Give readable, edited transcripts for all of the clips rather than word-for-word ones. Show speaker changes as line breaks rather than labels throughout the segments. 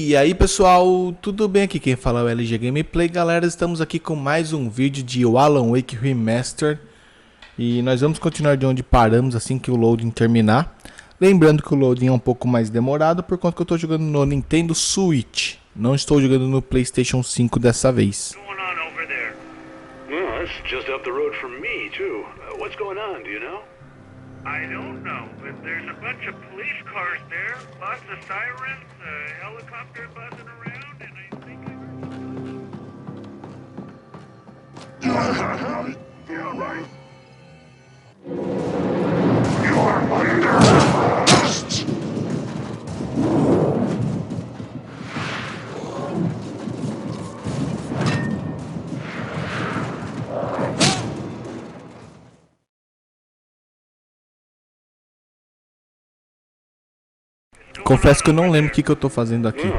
E aí pessoal, tudo bem? Aqui quem fala é o LG Gameplay. Galera, estamos aqui com mais um vídeo de Alan Wake Remastered. E nós vamos continuar de onde paramos assim que o loading terminar. Lembrando que o loading é um pouco mais demorado por conta que eu estou jogando no Nintendo Switch. Não estou jogando no PlayStation 5 dessa vez.
I don't know, but there's a bunch of police cars there, lots of sirens, a helicopter buzzing around, and I think yeah, right. You're under arrest!
Confesso que eu não lembro o que eu tô fazendo aqui.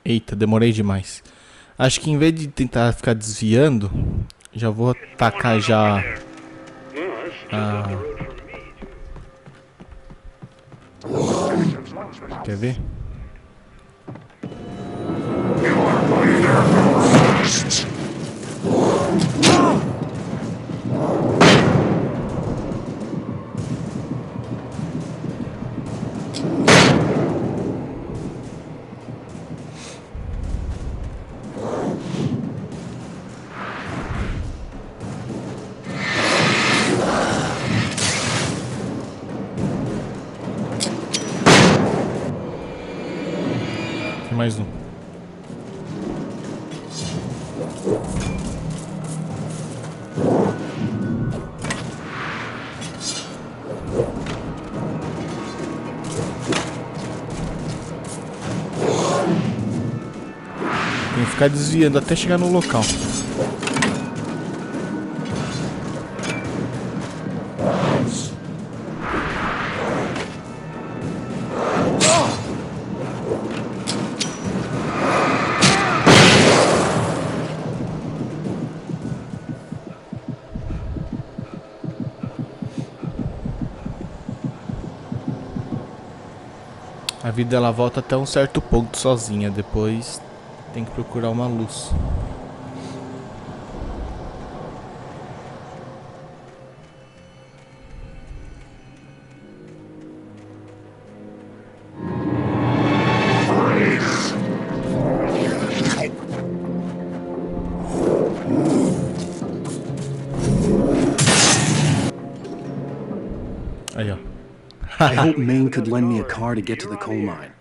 Eita, demorei demais. Acho que em vez de tentar ficar desviando, já vou atacar já. Quer ver? Mais um. Tem que ficar desviando até chegar no local. A vida ela volta até um certo ponto sozinha, depois tem que procurar uma luz. Aí, ó.
I hope Maine could lend me a car to get to the coal mine.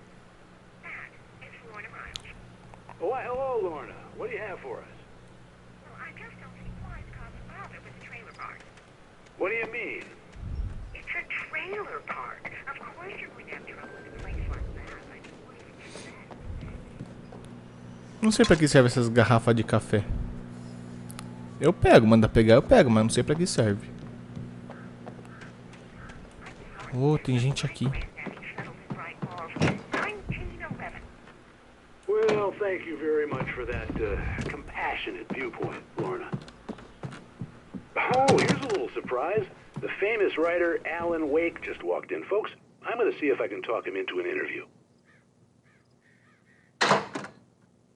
Oh, hello, Lorna. What do you have for us?
Well, I just don't see why the cops bother with the trailer park.
What do you mean?
It's a trailer park. Of course you wouldn't have trouble with a place like that. I mean, what is that?
Não sei pra que serve essas garrafas de café. Eu pego, manda pegar, eu pego, mas não sei pra que serve. Oh, tem gente aqui.
Well, thank you very much for that compassionate viewpoint, Lorna. Oh, here's a little surprise. The famous writer Alan Wake just walked in. Folks, I'm going to see if I can talk him into an interview.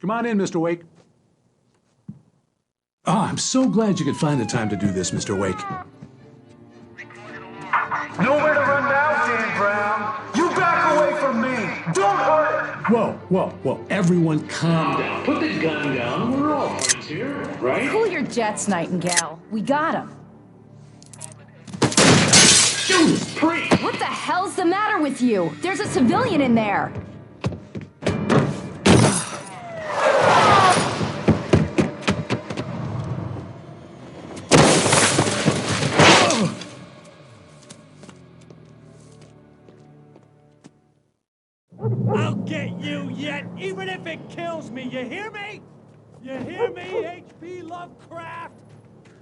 Come on in, Mr. Wake. Oh, I'm so glad you could find the time to do this, Mr. Wake.
Nowhere to run now, Dan Brown. You back away from me. Don't hurt it.
Whoa. Everyone calm down. Put the gun down. We're all friends here, right?
Cool your jets, Nightingale. We got him.
Judas Priest!
What the hell's the matter with you? There's a civilian in there.
I'll get you yet, even if it kills me, you hear me? You hear me, H.P. Lovecraft?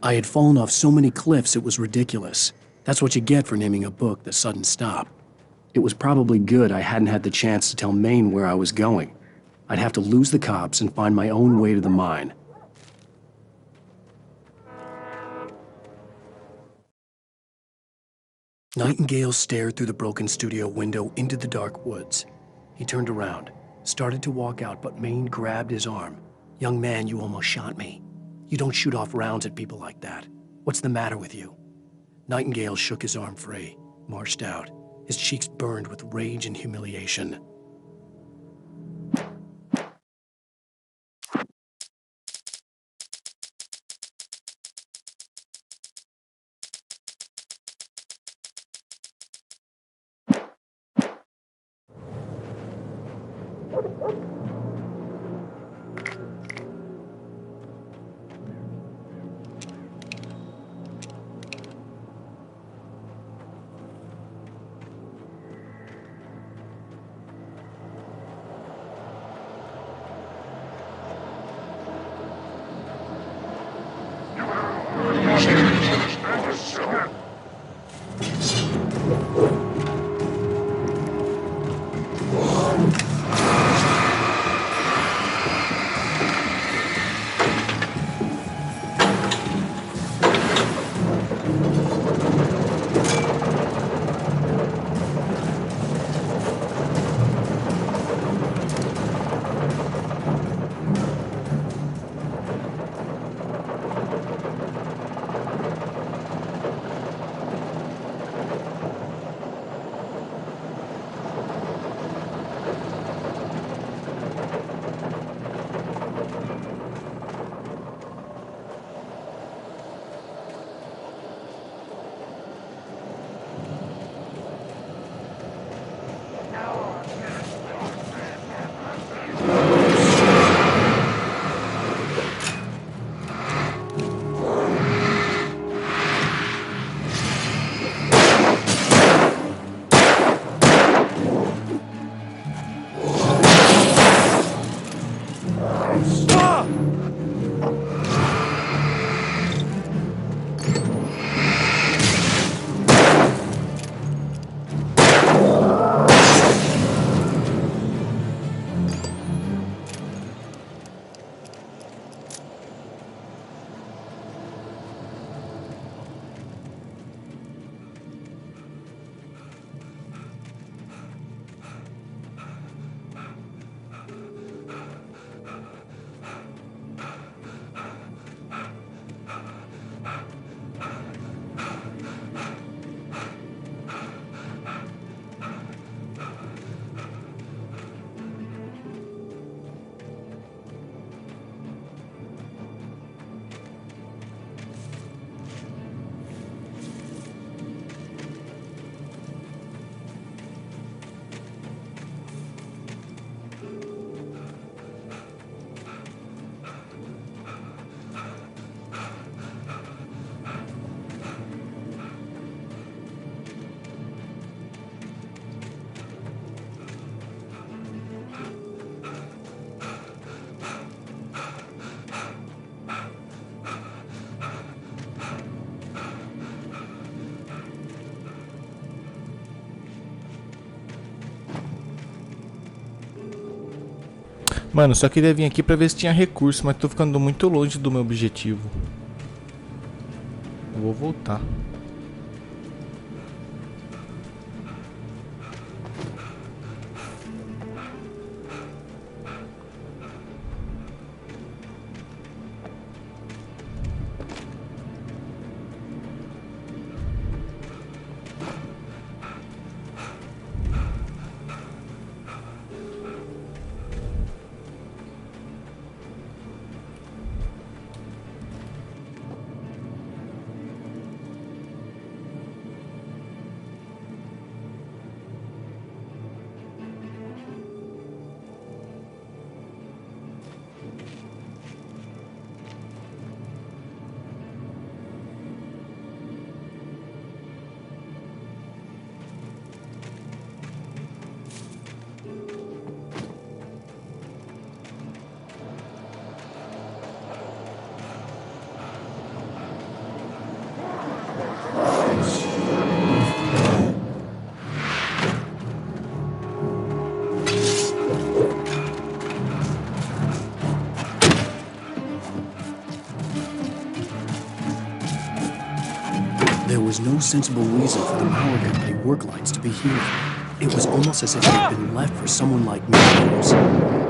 I had fallen off so many cliffs it was ridiculous. That's what you get for naming a book The Sudden Stop. It was probably good I hadn't had the chance to tell Maine where I was going. I'd have to lose the cops and find my own way to the mine. Nightingale stared through the broken studio window into the dark woods. He turned around, started to walk out, but Maine grabbed his arm. "Young man, you almost shot me. You don't shoot off rounds at people like that. What's the matter with you?" Nightingale shook his arm free, marched out, his cheeks burned with rage and humiliation.
Mano, só queria vir aqui pra ver se tinha recurso, mas tô ficando muito longe do meu objetivo. Eu vou voltar.
There was no sensible reason for the power company work lights to be here. It was almost as if they'd been left for someone like me to use.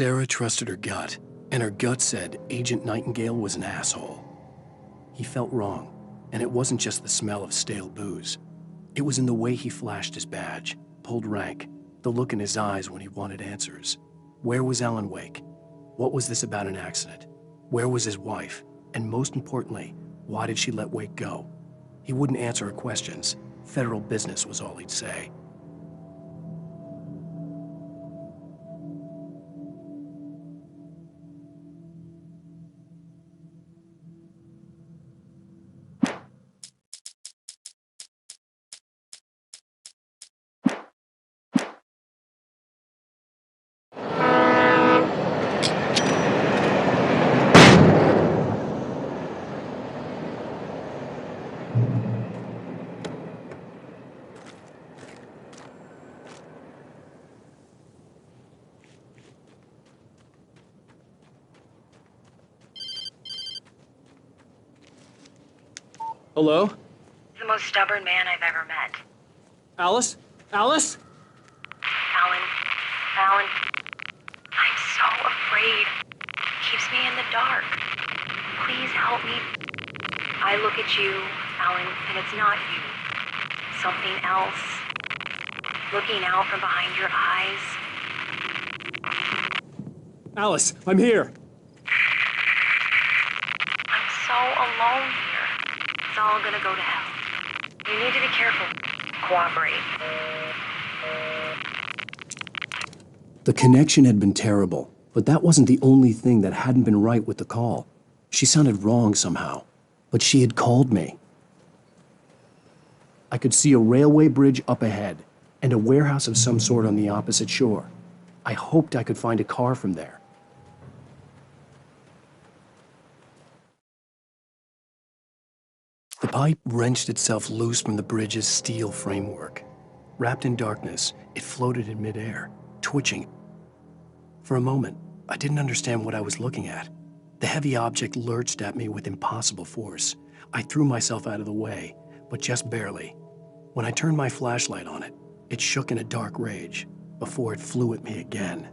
Sarah trusted her gut, and her gut said Agent Nightingale was an asshole. He felt wrong, and it wasn't just the smell of stale booze. It was in the way he flashed his badge, pulled rank, the look in his eyes when he wanted answers. Where was Alan Wake? What was this about an accident? Where was his wife? And most importantly, why did she let Wake go? He wouldn't answer her questions. Federal business was all he'd say. Hello?
The most stubborn man I've ever met.
Alice? Alice?
Alan. Alan. I'm so afraid. Keeps me in the dark. Please help me. I look at you, Alan, and it's not you. Something else. Looking out from behind your eyes.
Alice, I'm here.
I'm so alone here. It's all gonna go to hell. You need to be careful. Cooperate.
The connection had been terrible, but that wasn't the only thing that hadn't been right with the call. She sounded wrong somehow, but she had called me. I could see a railway bridge up ahead and a warehouse of some sort on the opposite shore. I hoped I could find a car from there. The pipe wrenched itself loose from the bridge's steel framework. Wrapped in darkness, it floated in midair, twitching. For a moment, I didn't understand what I was looking at. The heavy object lurched at me with impossible force. I threw myself out of the way, but just barely. When I turned my flashlight on it, it shook in a dark rage before it flew at me again.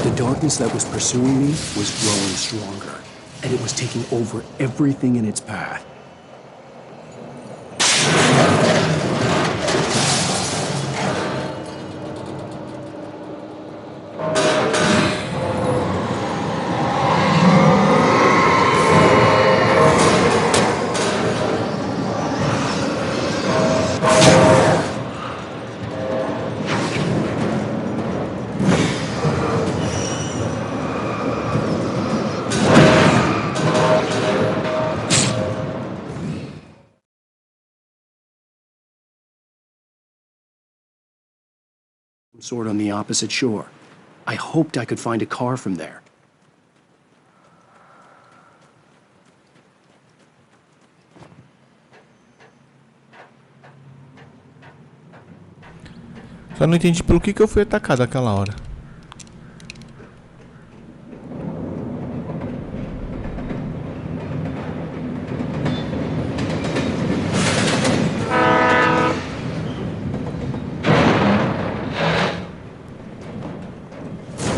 The darkness that was pursuing me was growing stronger, and it was taking over everything in its path. Sort on the opposite shore. I hoped I could find a car from there.
Só não entendi pelo que eu fui atacado aquela hora.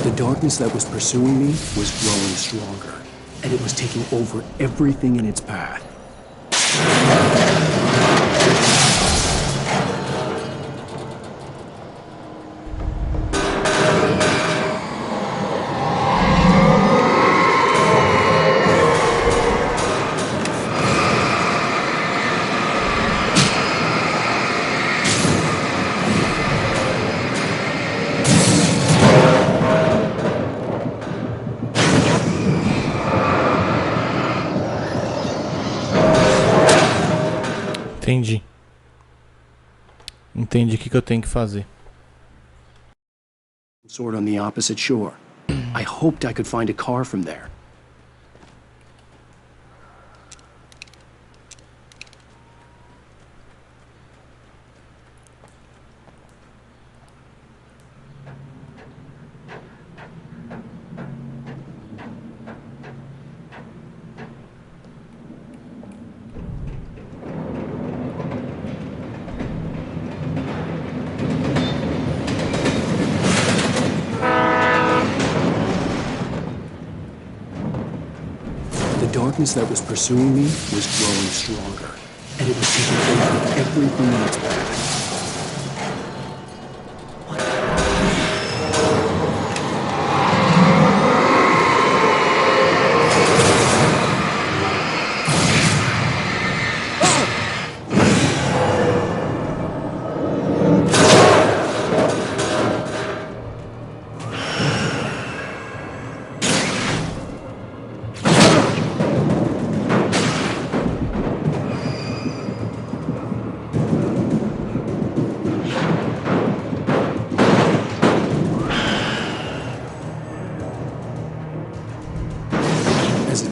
The darkness that was pursuing me was growing stronger, and it was taking over everything in its path.
Entendi. Entendi o que eu tenho que fazer.
Sort on the opposite shore. I hoped I could find a car from there. The darkness that was pursuing me was growing stronger, and it was taking over everything in its path.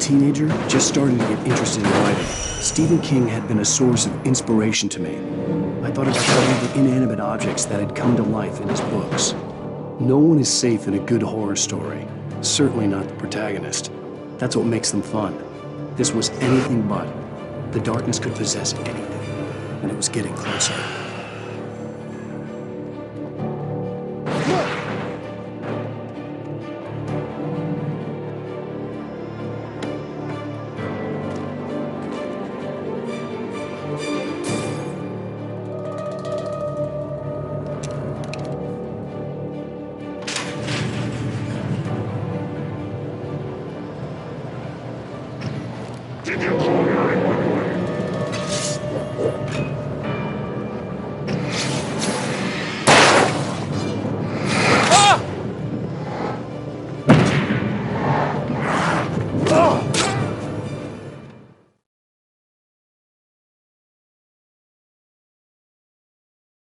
teenager, just starting to get interested in writing, Stephen King had been a source of inspiration to me. I thought about all the inanimate objects that had come to life in his books. No one is safe in a good horror story, certainly not the protagonist. That's what makes them fun. This was anything but. The darkness could possess anything, and it was getting closer.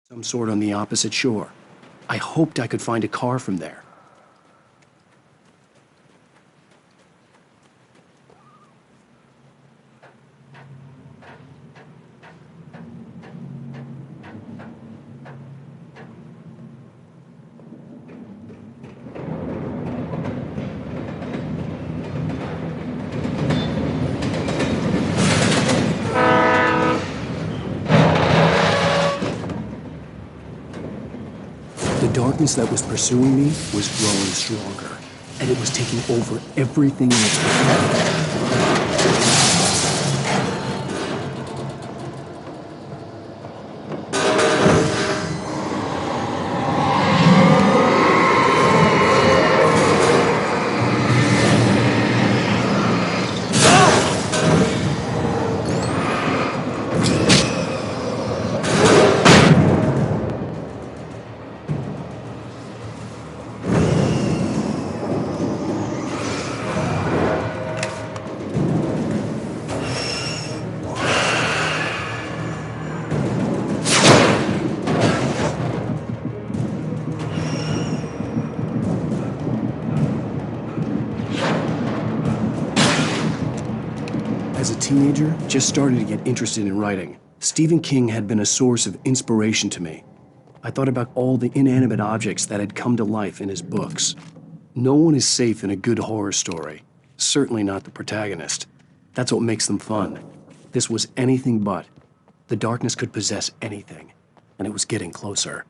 Some sort on the opposite shore. I hoped I could find a car from there. The darkness that was pursuing me was growing stronger, and it was taking over everything in its path. As a teenager, just starting to get interested in writing, Stephen King had been a source of inspiration to me. I thought about all the inanimate objects that had come to life in his books. No one is safe in a good horror story, certainly not the protagonist. That's what makes them fun. This was anything but. The darkness could possess anything, and it was getting closer.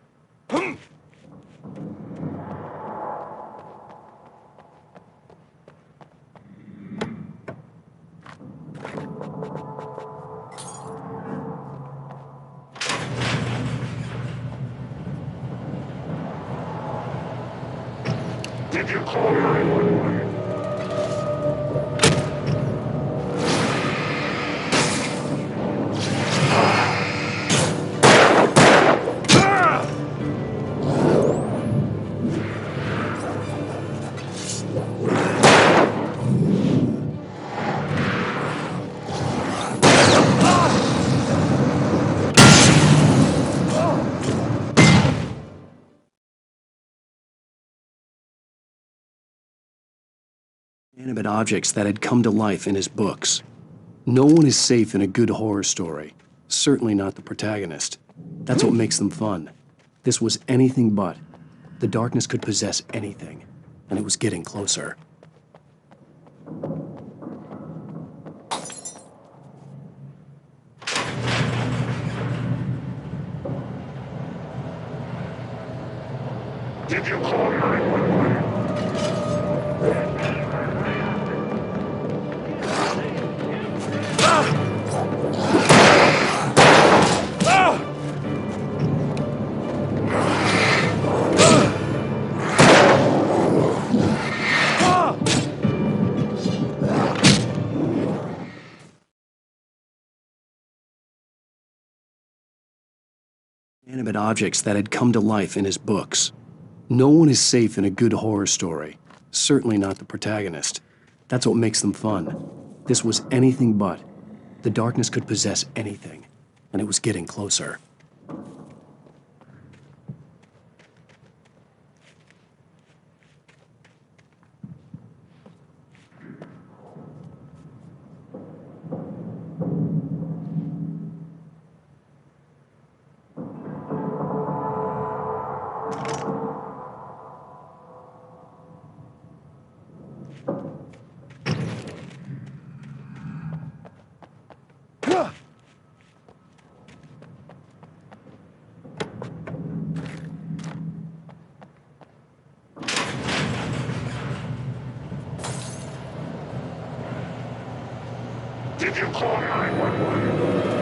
Did you call 911?
Inanimate objects that had come to life in his books. No one is safe in a good horror story, certainly not the protagonist. That's what makes them fun. This was anything but. The darkness could possess anything, and it was getting closer.
Did you call 911?
Inanimate objects that had come to life in his books. No one is safe in a good horror story, certainly not the protagonist. That's what makes them fun. This was anything but. The darkness could possess anything, and it was getting closer.
Did you call 911?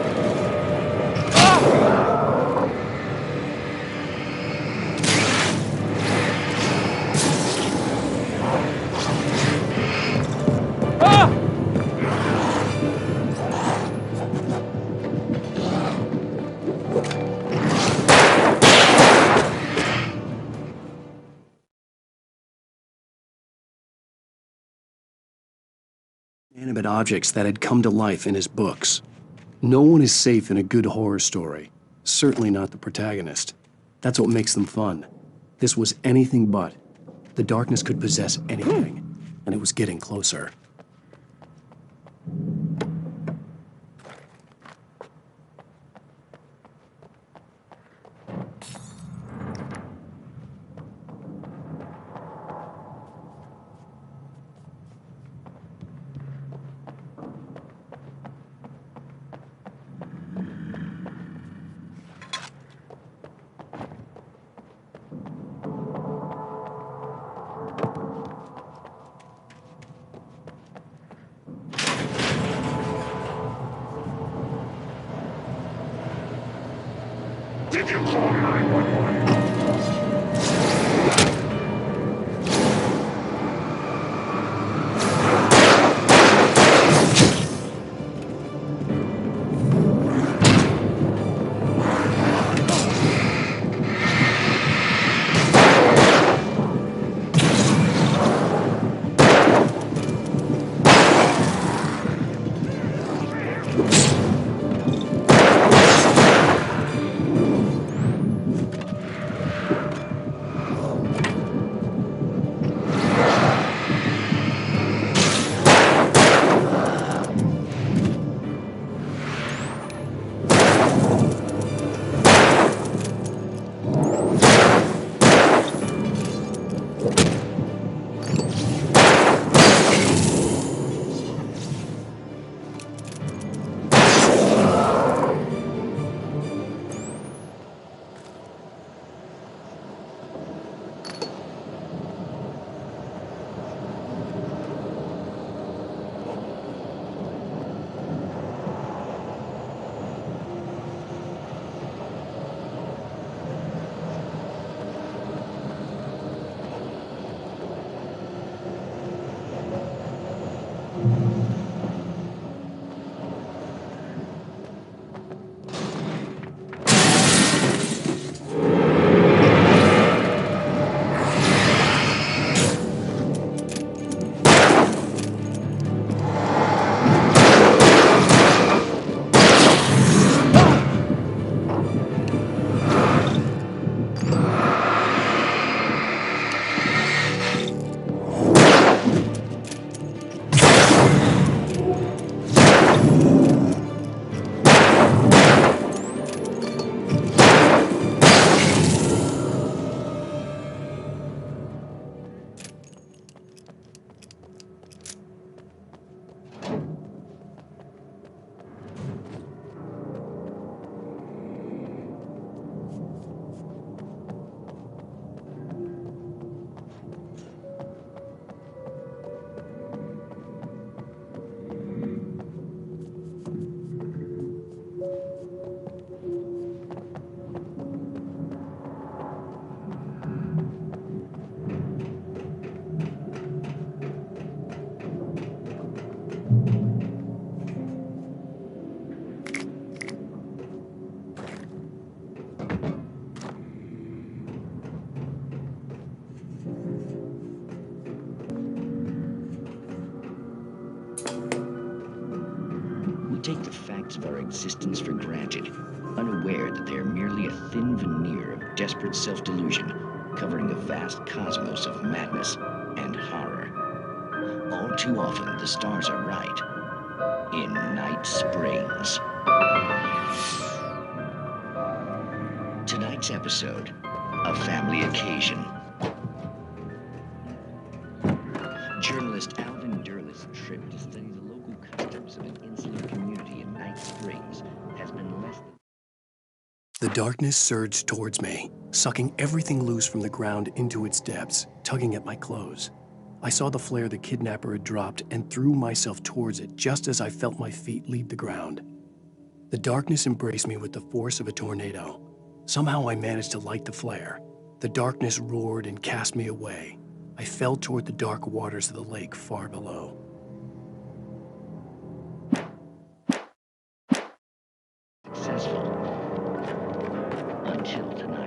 Inanimate objects that had come to life in his books. No one is safe in a good horror story. Certainly not the protagonist. That's what makes them fun. This was anything but. The darkness could possess anything, and it was getting closer.
Did you call 911?
take the facts of our existence for granted, unaware that they are merely a thin veneer of desperate self-delusion, covering a vast cosmos of madness and horror. All too often, the stars are right. In Night Springs. Tonight's episode, a family occasion. Journalist Alvin Derlis' trip to study the local customs of an insular community in Night Springs has been less than...
The darkness surged towards me, sucking everything loose from the ground into its depths, tugging at my clothes. I saw the flare the kidnapper had dropped and threw myself towards it just as I felt my feet leave the ground. The darkness embraced me with the force of a tornado. Somehow I managed to light the flare. The darkness roared and cast me away. I fell toward the dark waters of the lake far below.
Successful. Until tonight.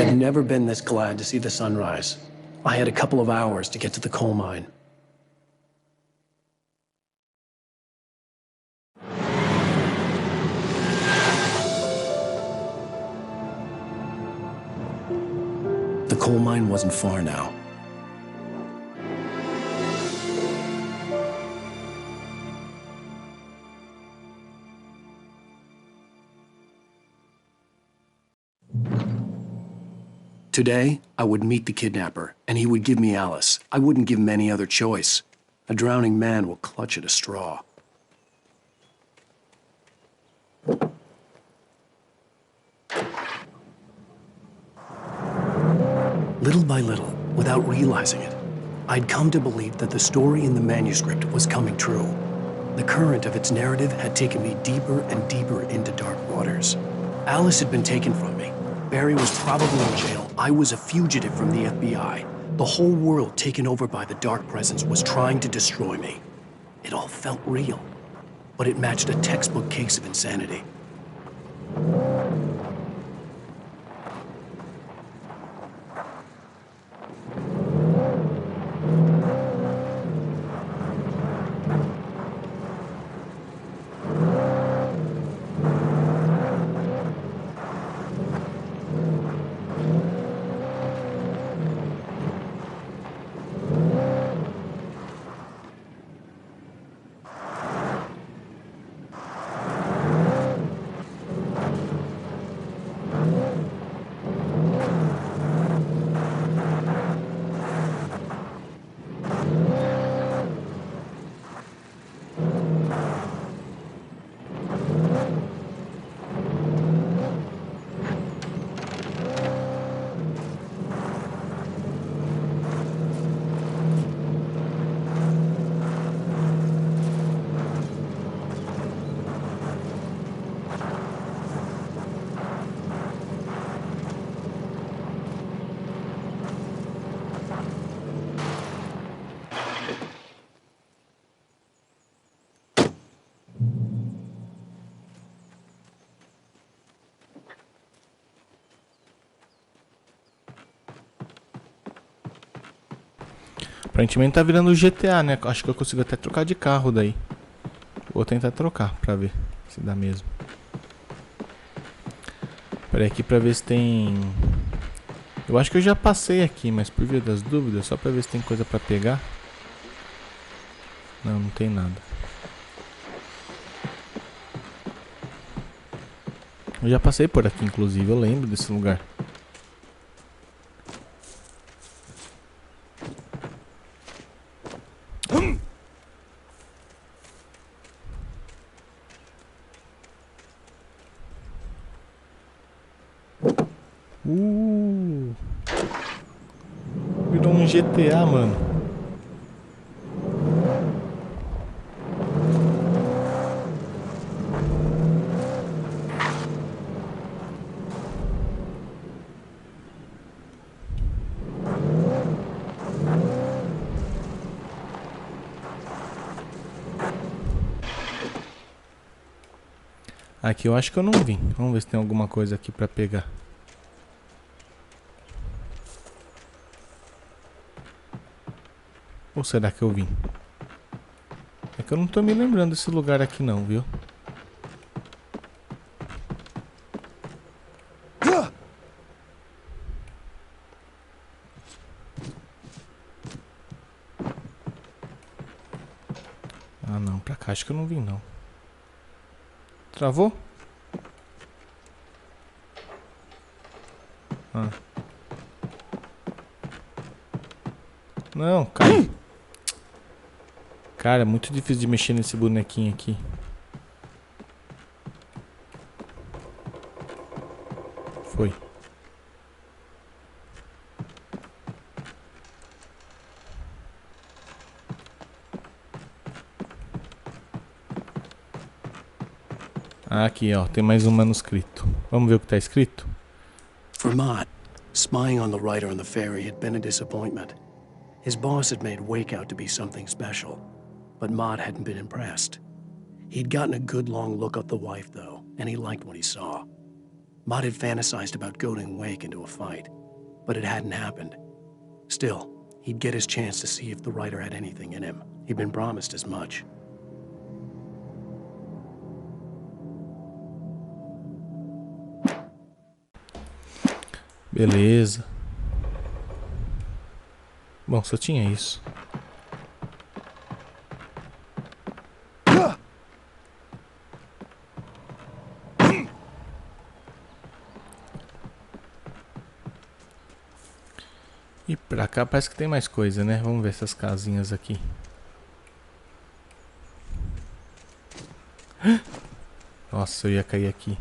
had never been this glad to see the sunrise. I had a couple of hours to get to the coal mine. The coal mine wasn't far now. Today, I would meet the kidnapper, and he would give me Alice. I wouldn't give him any other choice. A drowning man will clutch at a straw. Little by little, without realizing it, I'd come to believe that the story in the manuscript was coming true. The current of its narrative had taken me deeper and deeper into dark waters. Alice had been taken from me. Barry was probably in jail. I was a fugitive from the FBI. The whole world taken over by the dark presence was trying to destroy me. It all felt real, but it matched a textbook case of insanity.
Aparentemente tá virando GTA, né? Acho que eu consigo até trocar de carro daí. Vou tentar trocar pra ver se dá mesmo. Peraí aqui pra ver se tem... Eu acho que eu já passei aqui, mas por via das dúvidas, só pra ver se tem coisa pra pegar. Não, não tem nada. Eu já passei por aqui, inclusive, eu lembro desse lugar. Virou um GTA, mano. Aqui eu acho que eu não vim. Vamos ver se tem alguma coisa aqui pra pegar. Ou será que eu vim? É que eu não tô me lembrando desse lugar aqui não, viu? Ah não, pra cá acho que eu não vim não. Travou? Ah. Não, cai. Cara, é muito difícil de mexer nesse bonequinho aqui. Foi. Aqui, ó, tem mais um manuscrito. Vamos ver o que tá escrito?
For Mott, spying on the writer on the ferry had been a disappointment. His boss had made Wake out to be something special, but Mott hadn't been impressed. He'd gotten a good long look at the wife, though, and he liked what he saw. Mott had fantasized about goading Wake into a fight, but it hadn't happened. Still, he'd get his chance to see if the writer had anything in him. He'd been promised as much.
Beleza. Bom, só tinha isso. E pra cá parece que tem mais coisa, né? Vamos ver essas casinhas aqui. Nossa, eu ia cair aqui.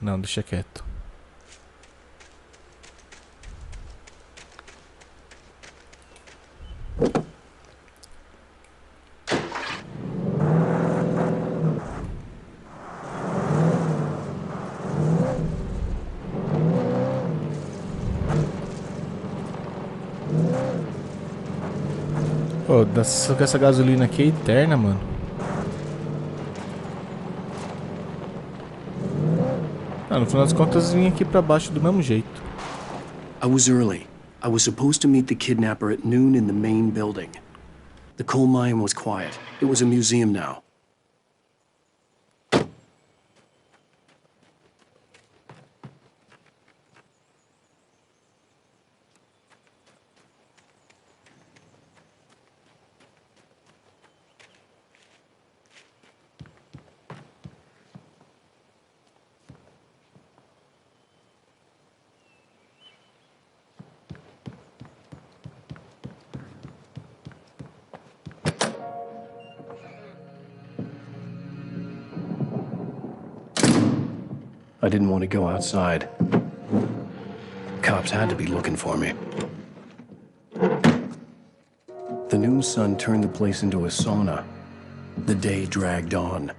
Não, deixa quieto. Pô, só que essa gasolina aqui é eterna, mano. Ah, no final das contas vim aqui pra baixo do mesmo jeito.
I was early. I was supposed to meet the kidnapper at noon in the main building. The coal mine was quiet. It was a museum now. I didn't want to go outside. Cops had to be looking for me. The noon sun turned the place into a sauna. The day dragged on.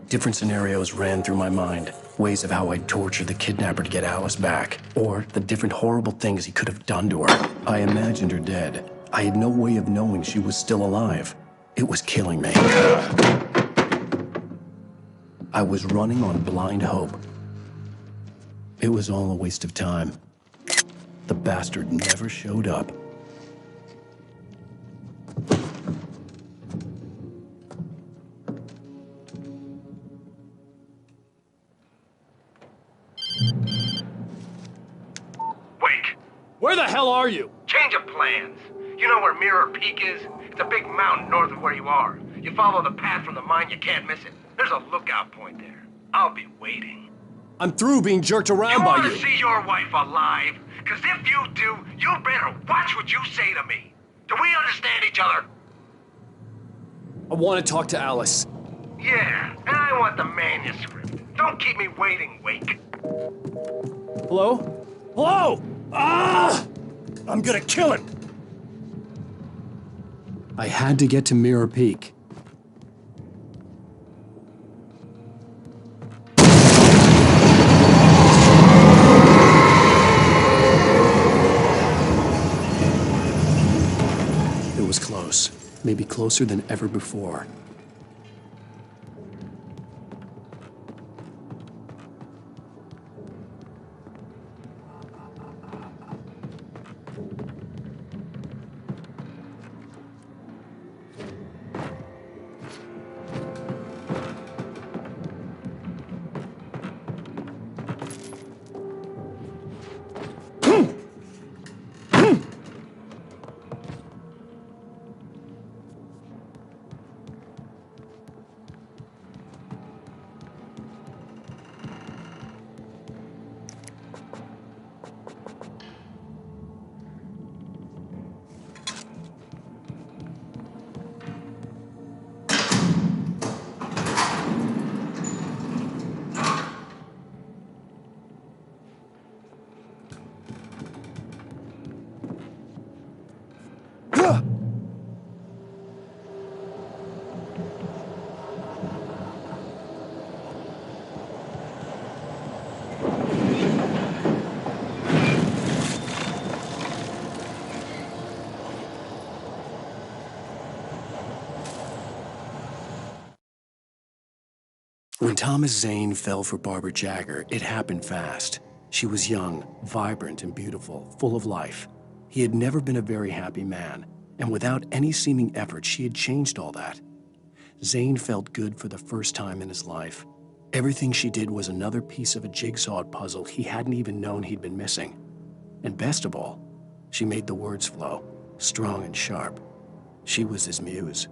Different scenarios ran through my mind. Ways of how I'd torture the kidnapper to get Alice back. Or the different horrible things he could have done to her. I imagined her dead. I had no way of knowing she was still alive. It was killing me. I was running on blind hope. It was all a waste of time. The bastard never showed up.
Wake!
Where the hell are you?
Change of plans. You know where Mirror Peak is? It's a big mountain north of where you are. You follow the path from the mine, you can't miss it. There's a lookout point there. I'll be waiting.
I'm through being jerked around
You
by
want
you.
to see your wife alive? Because if you do, you better watch what you say to me. Do we understand each other?
I want to talk to Alice.
Yeah, and I want the manuscript. Don't keep me waiting, Wake.
Hello? Hello? Ah! I'm gonna kill him. I had to get to Mirror Peak. It was close. Maybe closer than ever before. When Thomas Zane fell for Barbara Jagger, it happened fast. She was young, vibrant, and beautiful, full of life. He had never been a very happy man, and without any seeming effort, she had changed all that. Zane felt good for the first time in his life. Everything she did was another piece of a jigsaw puzzle he hadn't even known he'd been missing. And best of all, she made the words flow, strong and sharp. She was his muse.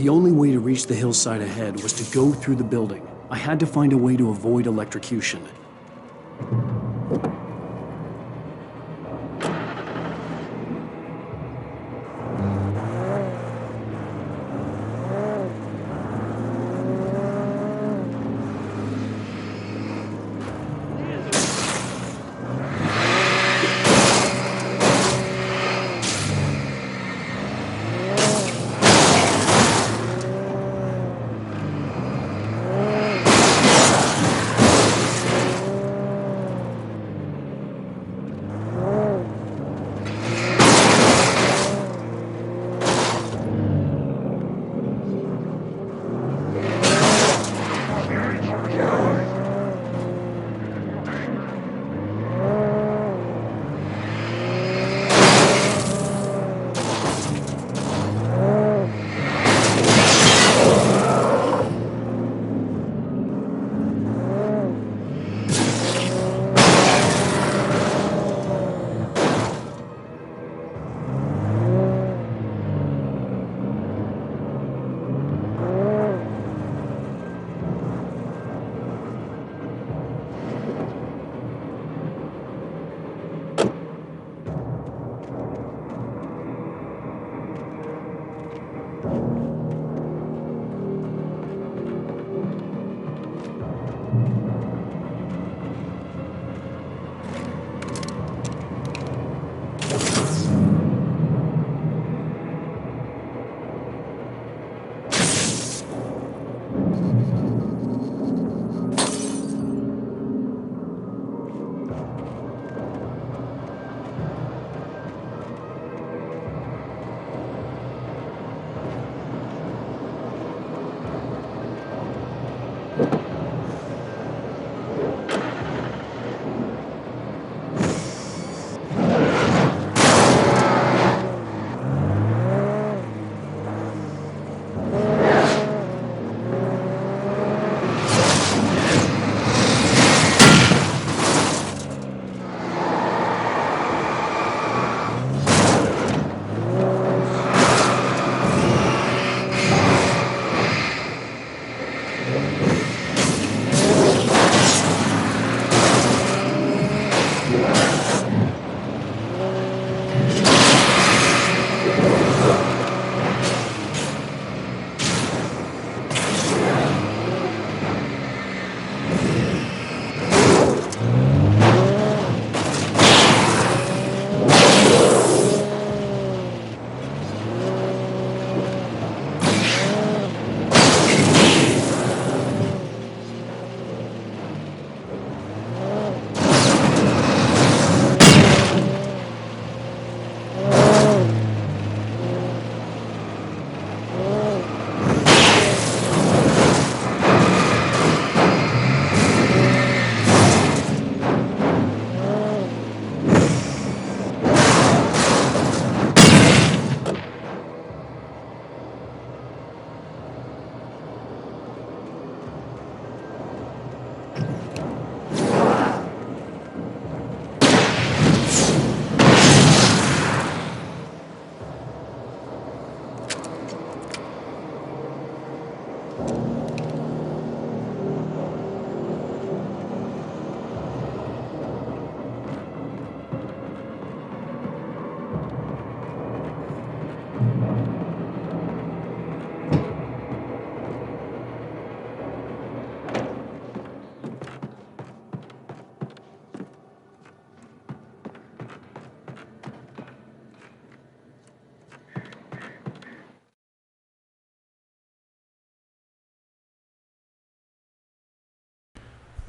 The only way to reach the hillside ahead was to go through the building. I had to find a way to avoid electrocution.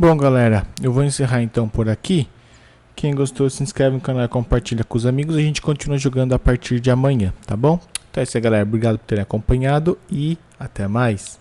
Bom, galera, eu vou encerrar então por aqui. Quem gostou, se inscreve no canal, compartilha com os amigos. A gente continua jogando a partir de amanhã, tá bom? Então é isso aí, galera. Obrigado por terem acompanhado e até mais.